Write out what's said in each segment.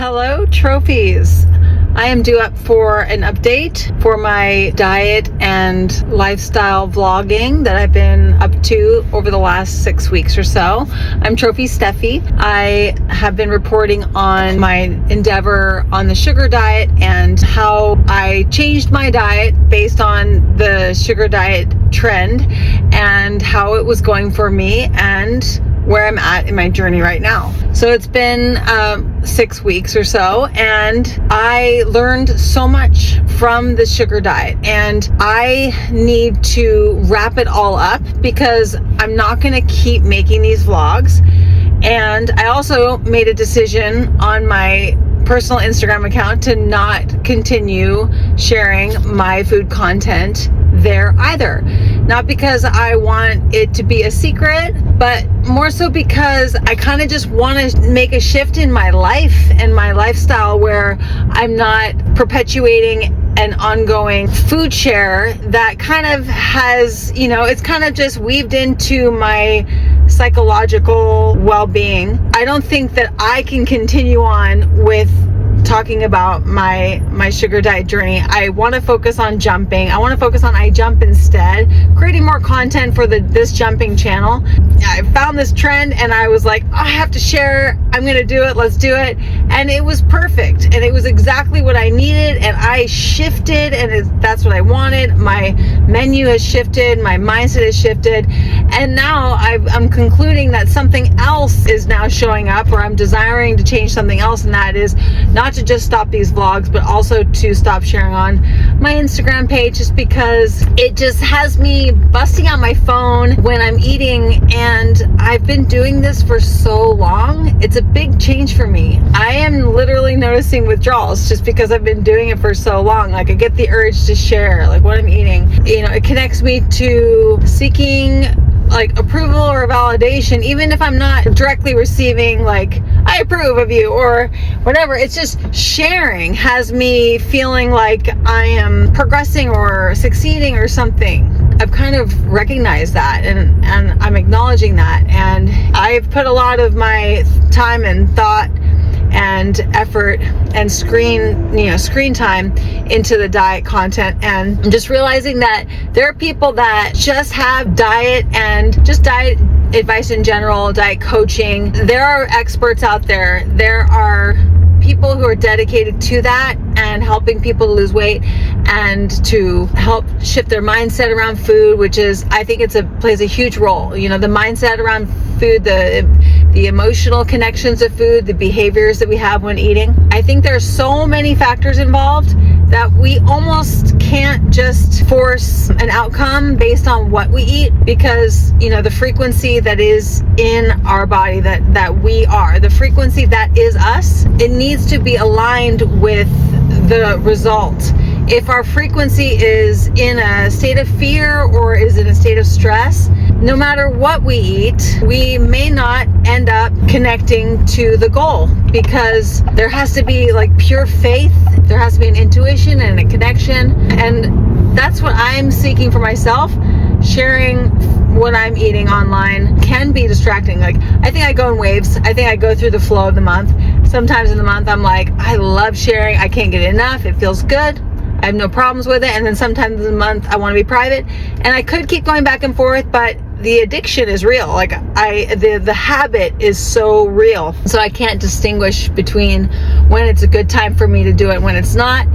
Hello, trophies. I am due up for an update for my diet and lifestyle vlogging that I've been up to over the last 6 weeks or so. I'm Trophy Stephie. I have been reporting on my endeavor on the sugar diet and how I changed my diet based on the sugar diet trend and how it was going for me and where I'm at in my journey right now. So it's been 6 weeks or so, and I learned so much from the sugar diet, and I need to wrap it all up because I'm not going to keep making these vlogs. And I also made a decision on my personal Instagram account to not continue sharing my food content there either. Not because I want it to be a secret, but more so because I kind of just want to make a shift in my life and my lifestyle where I'm not perpetuating an ongoing food share that kind of has, it's kind of just weaved into my psychological well-being. I don't think that I can continue on with talking about my sugar diet journey. I want to focus on jumping. I want to focus on I Jump instead, creating more content for this jumping channel. I found this trend and I was like, I have to share. I'm going to do it. Let's do it. And it was perfect. And it was exactly what I needed. And I shifted, and that's what I wanted. My menu has shifted. My mindset has shifted. And now I'm concluding that something else is now showing up, or I'm desiring to change something else. And that is not to just stop these vlogs, but also to stop sharing on my Instagram page, just because it just has me busting out my phone when I'm eating. And I've been doing this for so long. It's a big change for me. I am literally noticing withdrawals just because I've been doing it for so long. Like, I get the urge to share like what I'm eating. It connects me to seeking like approval or validation, even if I'm not directly receiving like I approve of you or whatever. It's just sharing has me feeling like I am progressing or succeeding or something. I've kind of recognized that, and I'm acknowledging that, and I've put a lot of my time and thought and effort and screen time into the diet content. And I'm just realizing that there are people that just have diet and just diet advice in general, diet coaching. There are experts out there. There are people who are dedicated to that and helping people to lose weight and to help shift their mindset around food, which is, I think plays a huge role. The mindset around food, the emotional connections of food, the behaviors that we have when eating. I think there's so many factors involved that we almost can't just force an outcome based on what we eat, because the frequency that is in our body, that we are, the frequency that is us, it needs to be aligned with the result. If our frequency is in a state of fear or is in a state of stress, no matter what we eat, we may not end up connecting to the goal, because there has to be like pure faith. There has to be an intuition and a connection. And that's what I'm seeking for myself. Sharing what I'm eating online can be distracting. Like, I think I go in waves. I think I go through the flow of the month. Sometimes in the month, I'm like, I love sharing. I can't get enough. It feels good. I have no problems with it. And then sometimes in the month, I want to be private. And I could keep going back and forth, but the addiction is real. Like, the habit is so real. So I can't distinguish between when it's a good time for me to do it, when it's not.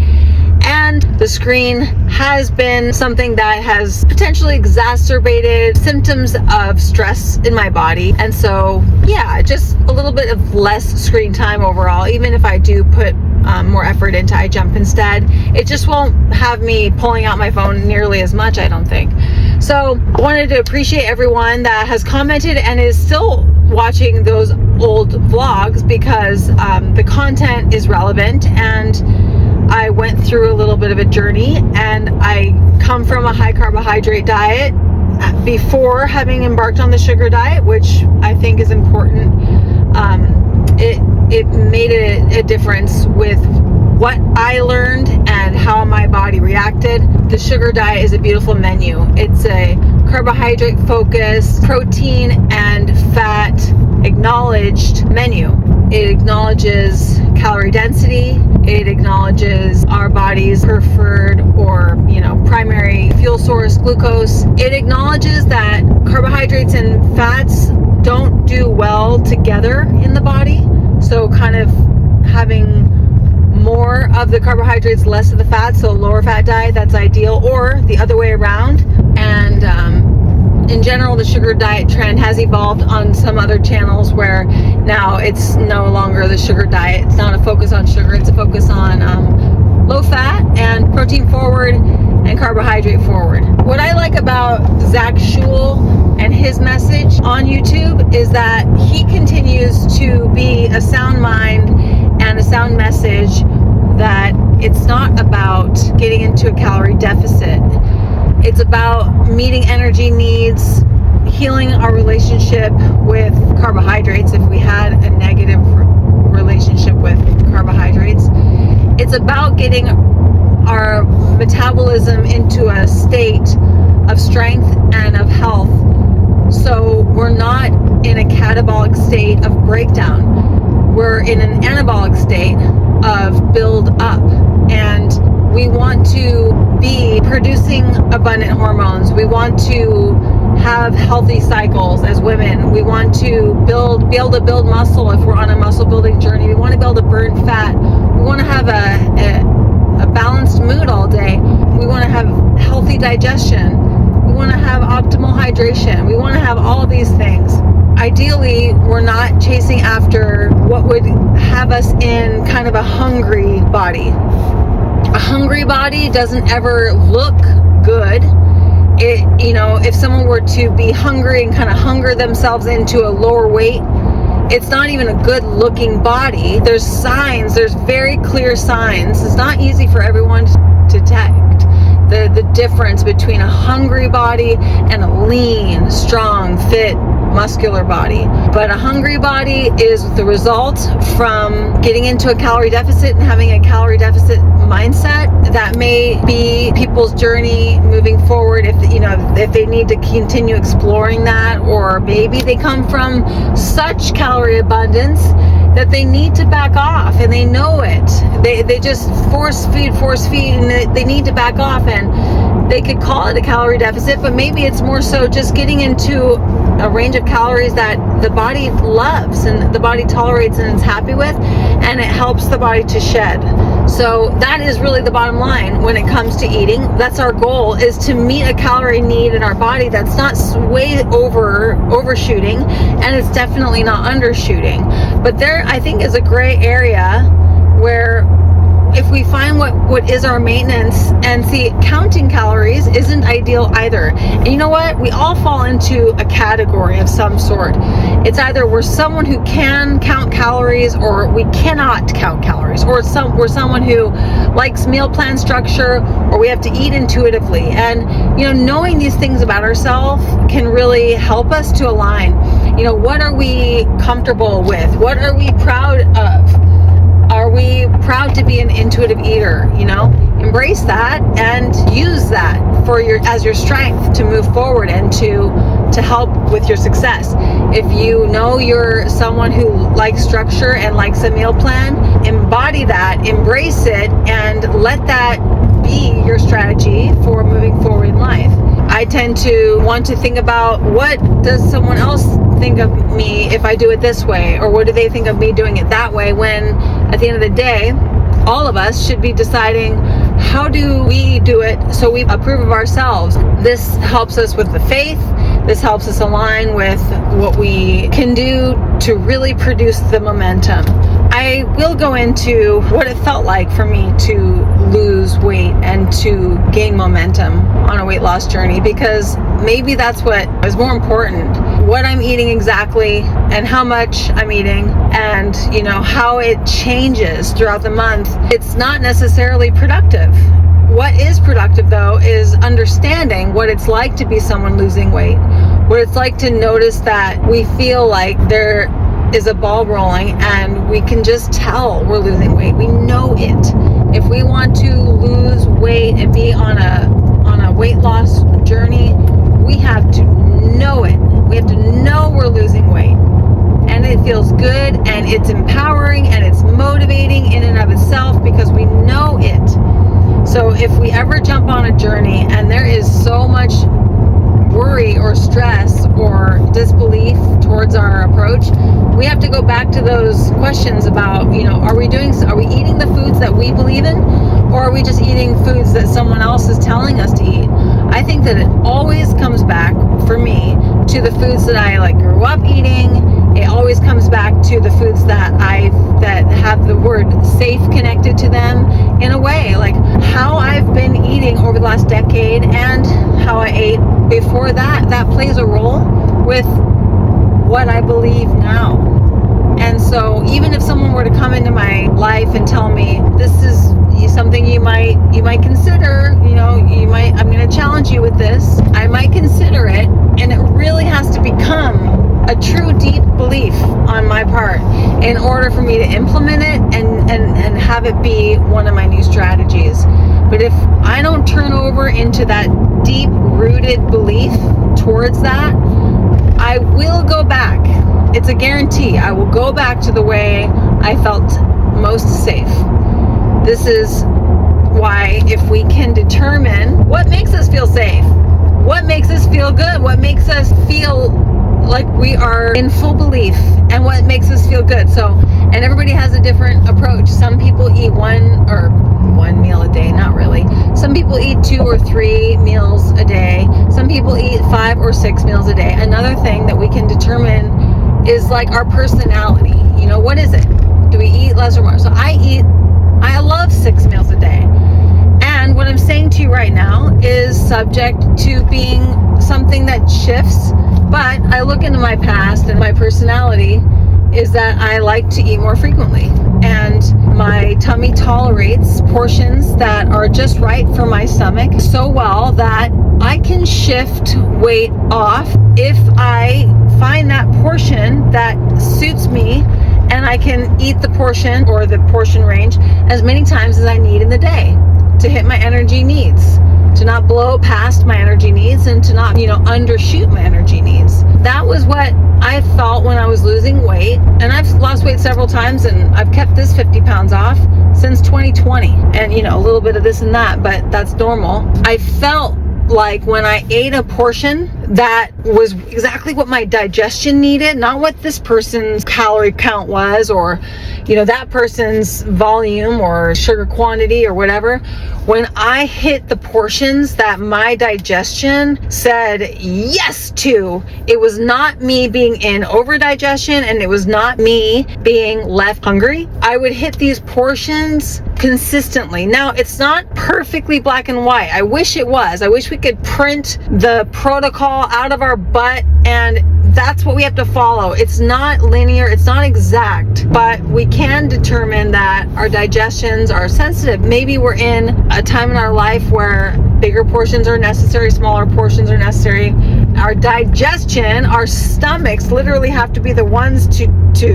And the screen has been something that has potentially exacerbated symptoms of stress in my body. And so, yeah, just a little bit of less screen time overall. Even if I do put more effort into I Jump instead, it just won't have me pulling out my phone nearly as much, I don't think. So I wanted to appreciate everyone that has commented and is still watching those old vlogs, because the content is relevant, and I went through a little bit of a journey, and I come from a high carbohydrate diet before having embarked on the sugar diet, which I think is important. It made a difference with what I learned and how my body reacted. The sugar diet is a beautiful menu. It's a carbohydrate focused, protein and fat acknowledged menu. It acknowledges calorie density. It acknowledges our body's preferred or, primary fuel source, glucose. It acknowledges that carbohydrates and fats don't do well together in the body. So kind of having more of the carbohydrates, less of the fats, so a lower fat diet, that's ideal, or the other way around. And in general, the sugar diet trend has evolved on some other channels where now it's no longer the sugar diet. It's not a focus on sugar, it's a focus on low fat and protein forward and carbohydrate forward. What I like about Zach Shule and his message on YouTube is that he continues to be a sound mind and a sound message, that it's not about getting into a calorie deficit. It's about meeting energy needs, healing our relationship with carbohydrates if we had a negative relationship with carbohydrates. It's about getting our metabolism into a state of strength and of health, so we're not in a catabolic state of breakdown. We're in an anabolic state of build up, and we want to be producing abundant hormones. We want to have healthy cycles as women. We want to be able to build muscle if we're on a muscle building journey. We want to be able to burn fat. We want to have a balanced mood all day. We want to have healthy digestion. We want to have optimal hydration. We want to have all of these things. Ideally, we're not chasing after what would have us in kind of a hungry body. A hungry body doesn't ever look good. If someone were to be hungry and kind of hunger themselves into a lower weight, it's not even a good looking body. There's signs, there's very clear signs. It's not easy for everyone to detect the difference between a hungry body and a lean, strong, fit, muscular body. But a hungry body is the result from getting into a calorie deficit and having a calorie deficit mindset. That may be people's journey moving forward if they need to continue exploring that, or maybe they come from such calorie abundance that they need to back off and they know it. They just force feed and they need to back off, and they could call it a calorie deficit, but maybe it's more so just getting into a range of calories that the body loves and the body tolerates and is happy with, and it helps the body to shed. So that is really the bottom line when it comes to eating. That's our goal, is to meet a calorie need in our body that's not way overshooting, and it's definitely not undershooting. But there, I think, is a gray area where if we find what is our maintenance, and see, counting calories isn't ideal either. And you know what? We all fall into a category of some sort. It's either we're someone who can count calories, or we cannot count calories, or we're someone who likes meal plan structure, or we have to eat intuitively. And knowing these things about ourselves can really help us to align. What are we comfortable with? What are we proud of? Are we proud to be an intuitive eater? Embrace that and use that as your strength to move forward and to help with your success. If you know you're someone who likes structure and likes a meal plan, embody that, embrace it, and let that be your strategy for moving forward in life. I tend to want to think about, what does someone else think of me if I do it this way, or what do they think of me doing it that way, when at the end of the day, all of us should be deciding, how do we do it so we approve of ourselves. This helps us with the faith. This helps us align with what we can do to really produce the momentum. I will go into what it felt like for me to lose weight and to gain momentum on a weight loss journey, because maybe that's what is more important. What I'm eating exactly, and how much I'm eating, and how it changes throughout the month. It's not necessarily productive. What is productive, though, is understanding what it's like to be someone losing weight, what it's like to notice that we feel like there is a ball rolling and we can just tell we're losing weight. We know it. If we want to lose weight and be on a weight loss journey, we have to know it. We have to know we're losing weight. And it feels good, and it's empowering, and it's motivating in and of itself because we know it. So if we ever jump on a journey and there is so much worry or stress or disbelief towards our approach, we have to go back to those questions about, are we eating the foods that we believe in, or are we just eating foods that someone else is telling us to eat? I think that it always comes back for me to the foods that I grew up eating. It always comes back to the foods that have the word safe connected to them in a way, like how I've been eating over the last decade and how I ate before that. That plays a role with what I believe now. And so even if someone were to come into my life and tell me this is something you might consider, I'm going to challenge you with this, I might consider it, and it really has to become a true deep belief on my part in order for me to implement it and have it be one of my new strategies. But if I don't turn over into that deep rooted belief towards that, I will go back. It's a guarantee. I will go back to the way I felt most safe. This is why, if we can determine what makes us feel safe, what makes us feel good, what makes us feel like we are in full belief, and what makes us feel good. So, and everybody has a different approach. Some people eat one meal a day, not really. Some people eat 2 or 3 meals a day. Some people eat 5 or 6 meals a day. Another thing that we can determine is our personality. What is it? Do we eat less or more? So I love 6 meals a day. And what I'm saying to you right now is subject to being something that shifts. But I look into my past, and my personality is that I like to eat more frequently. And my tummy tolerates portions that are just right for my stomach so well that I can shift weight off if I find that portion that suits me, and I can eat the portion or the portion range as many times as I need in the day to hit my energy needs, to not blow past my energy needs, and to not, undershoot my energy needs. That was what I felt when I was losing weight. And I've lost weight several times, and I've kept this 50 pounds off since 2020. And, a little bit of this and that, but that's normal. I felt like when I ate a portion that was exactly what my digestion needed, not what this person's calorie count was, or that person's volume or sugar quantity or whatever. When I hit the portions that my digestion said yes to, it was not me being in overdigestion, and it was not me being left hungry. I would hit these portions consistently. Now, it's not perfectly black and white. I wish it was. I wish we could print the protocol out of our butt, and that's what we have to follow. It's not linear, it's not exact, but we can determine that our digestions are sensitive. Maybe we're in a time in our life where bigger portions are necessary, smaller portions are necessary. Our digestion, our stomachs literally have to be the ones to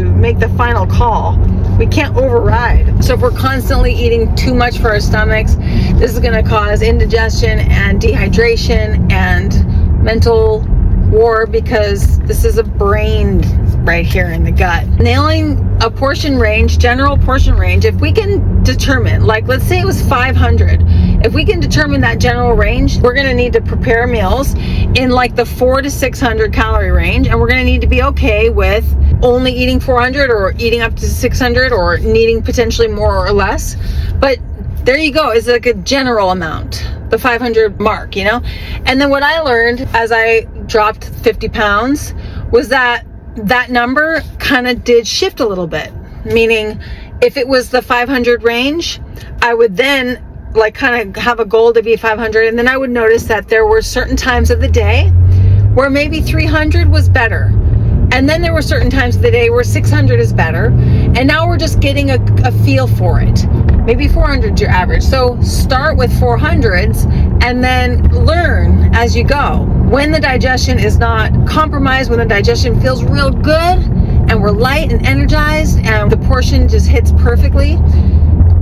make the final call. We can't override. So if we're constantly eating too much for our stomachs, this is going to cause indigestion and dehydration and mental war, because this is a brain right here in the gut. Nailing a portion range, general portion range, if we can determine, let's say it was 500, if we can determine that general range, we're going to need to prepare meals in the 400 to 600 calorie range, and we're going to need to be okay with only eating 400 or eating up to 600 or needing potentially more or less. But there you go. It's a general amount, the 500 mark, And then what I learned as I dropped 50 pounds was that number kind of did shift a little bit. Meaning, if it was the 500 range, I would then kind of have a goal to be 500. And then I would notice that there were certain times of the day where maybe 300 was better. And then there were certain times of the day where 600 is better. And now we're just getting a feel for it. Maybe 400 is your average. So start with 400s and then learn as you go. When the digestion is not compromised, when the digestion feels real good and we're light and energized and the portion just hits perfectly.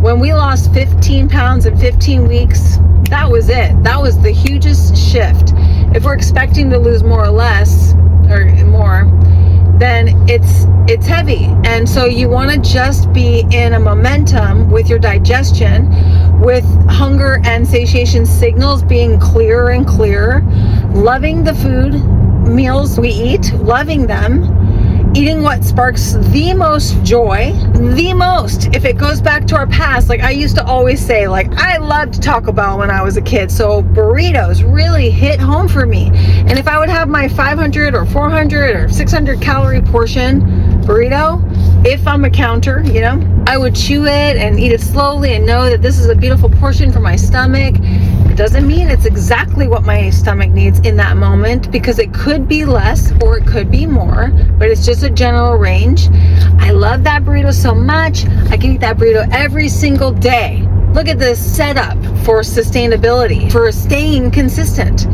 When we lost 15 pounds in 15 weeks, that was it. That was the hugest shift. If we're expecting to lose more or less, or more, then it's heavy. And so you want to just be in a momentum with your digestion, with hunger and satiation signals being clearer and clearer, loving the food meals we eat, loving them, eating what sparks the most joy, the most. If it goes back to our past, like I used to always say, like I loved Taco Bell when I was a kid, so burritos really hit home for me. And if I would have my 500 or 400 or 600 calorie portion burrito, if I'm a counter, you know, I would chew it and eat it slowly and know that this is a beautiful portion for my stomach. It doesn't mean it's exactly what my stomach needs in that moment, because it could be less or it could be more, but it's just a general range. I love that burrito so much. I can eat that burrito every single day. Look at this setup for sustainability, for staying consistent.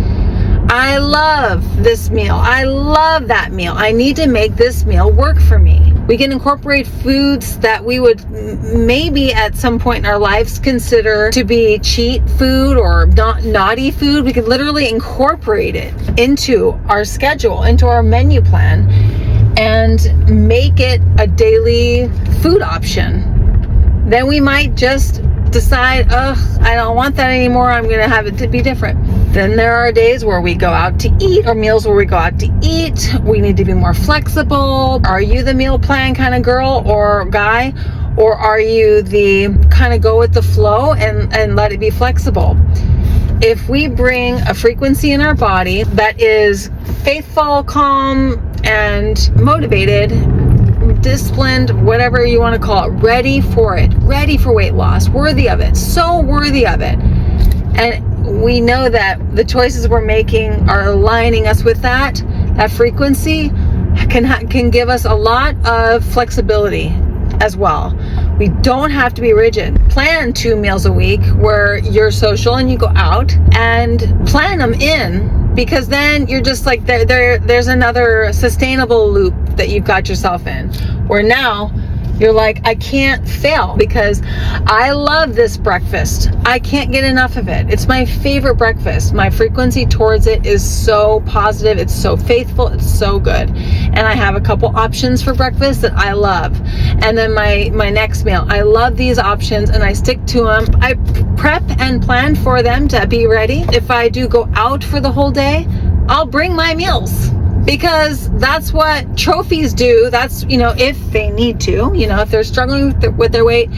I love this meal. I love that meal. I need to make this meal work for me. We can incorporate foods that we would maybe at some point in our lives consider to be cheat food or not naughty food. We could literally incorporate it into our schedule, into our menu plan, and make it a daily food option. Then we might just decide, I don't want that anymore. I'm going to have it to be different. Then there are days where we go out to eat, or meals where we go out to eat. We need to be more flexible. Are you the meal plan kind of girl or guy? Or are you the kind of go with the flow and let it be flexible? If we bring a frequency in our body that is faithful, calm, and motivated, disciplined, whatever you want to call it, ready for it, ready for weight loss, worthy of it, so worthy of it. And we know that the choices we're making are aligning us with that frequency can give us a lot of flexibility as well. We don't have to be rigid. Plan 2 meals a week where you're social and you go out, and plan them in, because then you're just like, there's another sustainable loop that you've got yourself in, where now you're like, I can't fail because I love this breakfast. I can't get enough of it. It's my favorite breakfast. My frequency towards it is so positive. It's so faithful. It's so good. And I have a couple options for breakfast that I love. And then my next meal, I love these options and I stick to them. I prep and plan for them to be ready. If I do go out for the whole day, I'll bring my meals, because that's what trophies do. That's, if they need to, if they're struggling with their weight,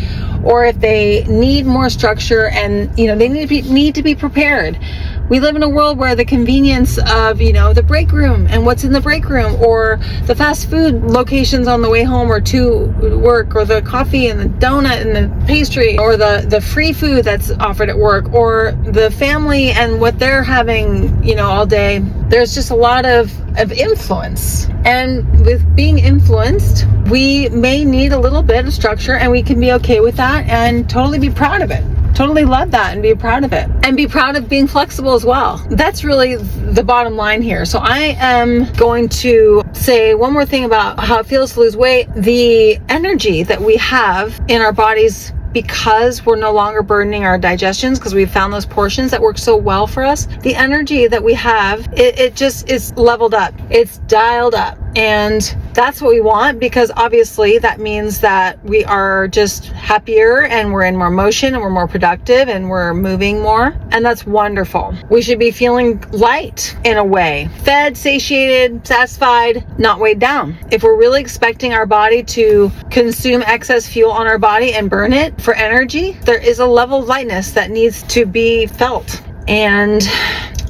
or if they need more structure and, they need to be prepared. We live in a world where the convenience of, the break room and what's in the break room, or the fast food locations on the way home or to work, or the coffee and the donut and the pastry, or the free food that's offered at work, or the family and what they're having, all day. There's just a lot of influence. And with being influenced, we may need a little bit of structure, and we can be okay with that and totally be proud of it. Totally love that and be proud of it, and be proud of being flexible as well. That's really the bottom line here. So I am going to say one more thing about how it feels to lose weight. The energy that we have in our bodies, because we're no longer burdening our digestions, because we've found those portions that work so well for us, the energy that we have, it just is leveled up. It's dialed up. And that's what we want, because obviously that means that we are just happier, and we're in more motion, and we're more productive, and we're moving more. And that's wonderful. We should be feeling light in a way, fed, satiated, satisfied, not weighed down. If we're really expecting our body to consume excess fuel on our body and burn it for energy, there is a level of lightness that needs to be felt. And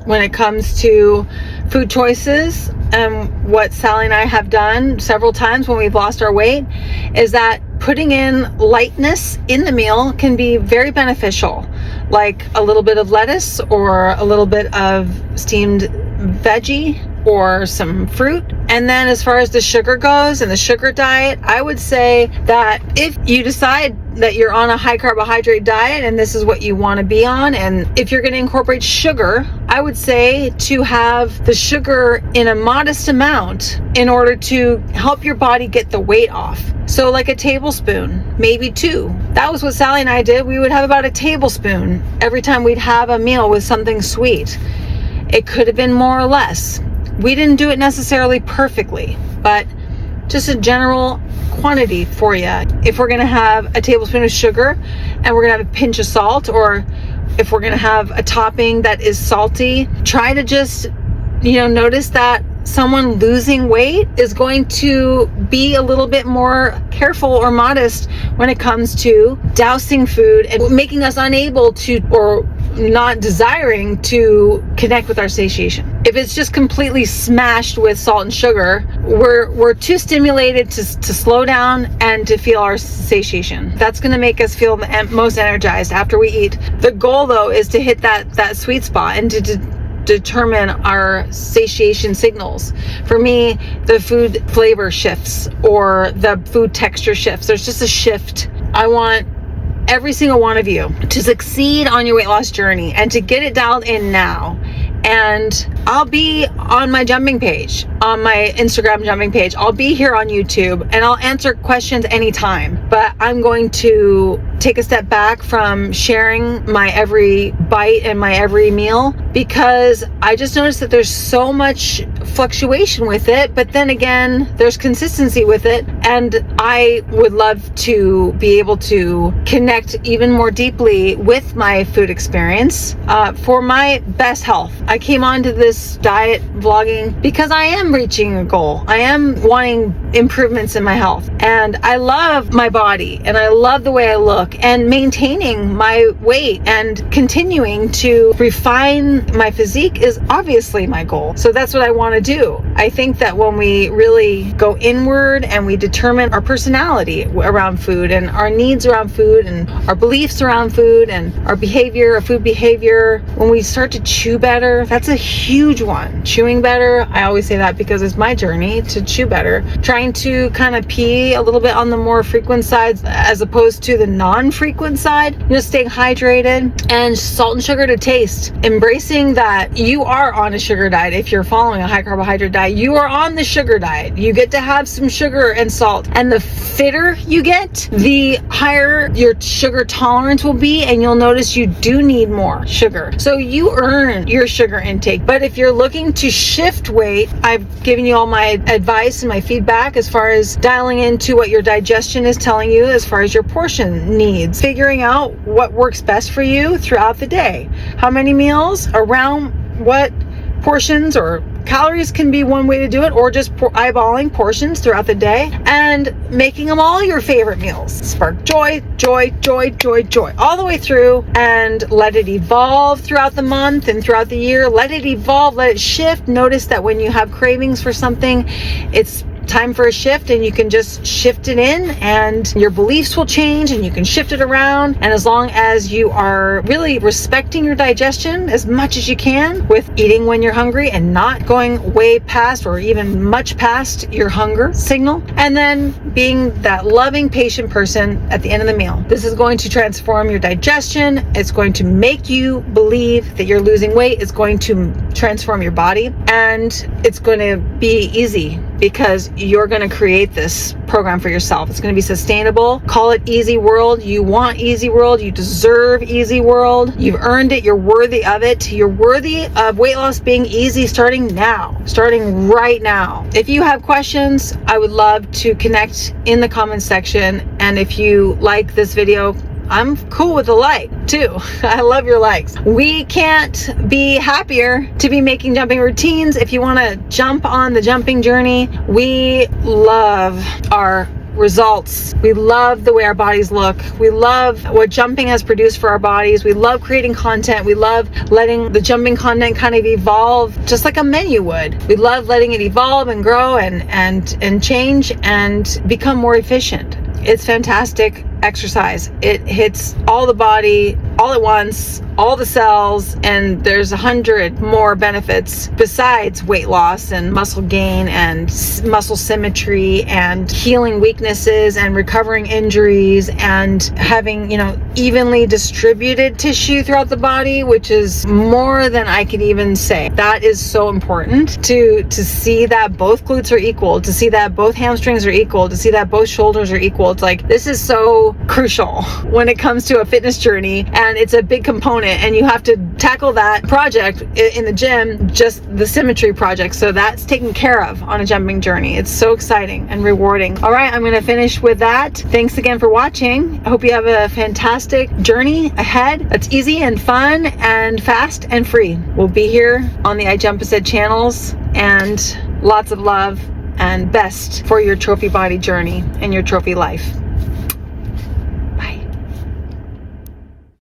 when it comes to food choices, what Sally and I have done several times when we've lost our weight, is that putting in lightness in the meal can be very beneficial, like a little bit of lettuce, or a little bit of steamed veggie, or some fruit. And then as far as the sugar goes and the sugar diet, I would say that if you decide that you're on a high carbohydrate diet and this is what you want to be on, and if you're going to incorporate sugar, I would say to have the sugar in a modest amount in order to help your body get the weight off. So like a tablespoon, maybe 2. That was what Sally and I did. We would have about a tablespoon every time we'd have a meal with something sweet. It could have been more or less. We didn't do it necessarily perfectly, but just a general quantity for you. If we're going to have a tablespoon of sugar and we're going to have a pinch of salt, or if we're going to have a topping that is salty, try to just, notice that someone losing weight is going to be a little bit more careful or modest when it comes to dousing food and making us unable to, or not desiring to, connect with our satiation. If it's just completely smashed with salt and sugar, we're too stimulated to slow down and to feel our satiation. That's going to make us feel the most energized after we eat. The goal, though, is to hit that sweet spot and to determine our satiation signals. For me, the food flavor shifts or the food texture shifts. There's just a shift. I want every single one of you to succeed on your weight loss journey and to get it dialed in now. And I'll be on my jumping page, on my Instagram jumping page. I'll be here on YouTube and I'll answer questions anytime. But I'm going to take a step back from sharing my every bite and my every meal, because I just noticed that there's so much fluctuation with it, but then again, there's consistency with it. And I would love to be able to connect even more deeply with my food experience for my best health. I came onto this diet vlogging because I am reaching a goal. I am wanting improvements in my health, and I love my body and I love the way I look, and maintaining my weight and continuing to refine my physique is obviously my goal. So that's what I want to do. I think that when we really go inward and we determine our personality around food and our needs around food and our beliefs around food and our behavior, our food behavior, when we start to chew better, that's a huge one. Chewing better, I always say that because it's my journey to chew better. Trying to kind of pee a little bit on the more frequent sides as opposed to the non-frequent side. Staying hydrated, and salt and sugar to taste. Embracing that you are on a sugar diet. If you're following a high carbohydrate diet, you are on the sugar diet. You get to have some sugar and salt. And the fitter you get, the higher your sugar tolerance will be, and you'll notice you do need more sugar. So you earn your sugar intake. But if you're looking to shift weight, I've given you all my advice and my feedback as far as dialing into what your digestion is telling you as far as your portion needs. Figuring out what works best for you throughout the day. How many meals around what portions or calories can be one way to do it, or just eyeballing portions throughout the day and making them all your favorite meals. Spark joy, joy, joy, joy, joy all the way through, and let it evolve throughout the month and throughout the year. Let it evolve, let it shift. Notice that when you have cravings for something, it's time for a shift, and you can just shift it in, and your beliefs will change and you can shift it around. And as long as you are really respecting your digestion as much as you can, with eating when you're hungry and not going way past or even much past your hunger signal, and then being that loving, patient person at the end of the meal. This is going to transform your digestion. It's going to make you believe that you're losing weight. It's going to transform your body, and it's going to be easy because you're going to create this program for yourself. It's going to be sustainable. Call it Easy World. You want Easy World. You deserve Easy World. You've earned it. You're worthy of it. You're worthy of weight loss being easy starting now, starting right now. If you have questions, I would love to connect in the comments section. And if you like this video, I'm cool with a like too. I love your likes. We can't be happier to be making jumping routines. If you want to jump on the jumping journey, we love our results. We love the way our bodies look. We love what jumping has produced for our bodies. We love creating content. We love letting the jumping content kind of evolve just like a menu would. We love letting it evolve and grow and change and become more efficient. It's fantastic exercise. It hits all the body all at once, all the cells, and there's 100 more benefits besides weight loss and muscle gain and muscle symmetry and healing weaknesses and recovering injuries and having, evenly distributed tissue throughout the body, which is more than I could even say. That is so important to see that both glutes are equal, to see that both hamstrings are equal, to see that both shoulders are equal. It's like, this is so crucial when it comes to a fitness journey, and it's a big component it, and you have to tackle that project in the gym, just the symmetry project. So that's taken care of on a jumping journey. It's so exciting and rewarding. All right, I'm going to finish with that. Thanks again for watching. I hope you have a fantastic journey ahead that's easy and fun and fast and free. We'll be here on the I Jump Ahead channels, and lots of love and best for your trophy body journey and your trophy life.